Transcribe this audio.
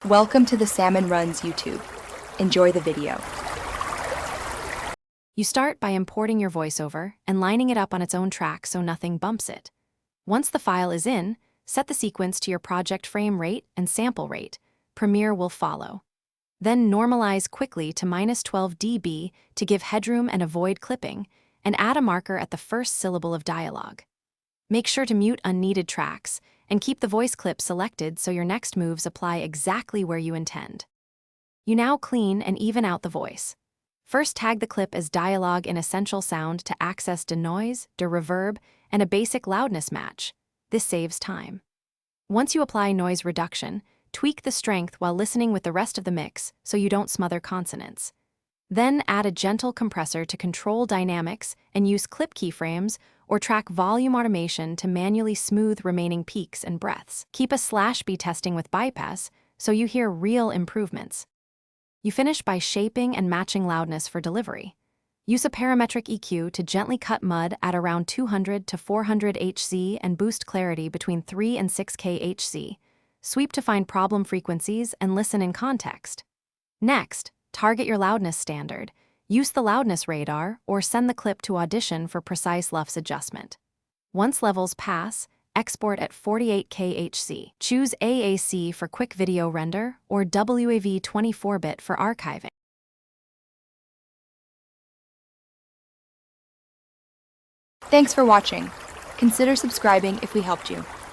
Welcome to the Salmon Runs YouTube. Enjoy the video. You start by importing your voiceover and lining it up on its own track so nothing bumps it. Once the file is in, set the sequence to your project frame rate and sample rate. Premiere will follow. Then normalize quickly to -12 dB to give headroom and avoid clipping, and add a marker at the first syllable of dialogue. Make sure to mute unneeded tracks and keep the voice clip selected so your next moves apply exactly where you intend. You now clean and even out the voice. First, tag the clip as dialogue in Essential Sound to access denoise, reverb, and a basic loudness match. This saves time. Once you apply noise reduction, tweak the strength while listening with the rest of the mix so you don't smother consonants. Then add a gentle compressor to control dynamics and use clip keyframes or track volume automation to manually smooth remaining peaks and breaths. Keep a /B testing with bypass so you hear real improvements. You finish by shaping and matching loudness for delivery. Use a parametric EQ to gently cut mud at around 200 to 400 Hz and boost clarity between 3 and 6K Hz. Sweep to find problem frequencies and listen in context. Next, target your loudness standard. Use the loudness radar or send the clip to Audition for precise LUFS adjustment. Once levels pass, export at 48K Hz. Choose AAC for quick video render or WAV 24-bit for archiving. Thanks for watching. Consider subscribing if we helped you.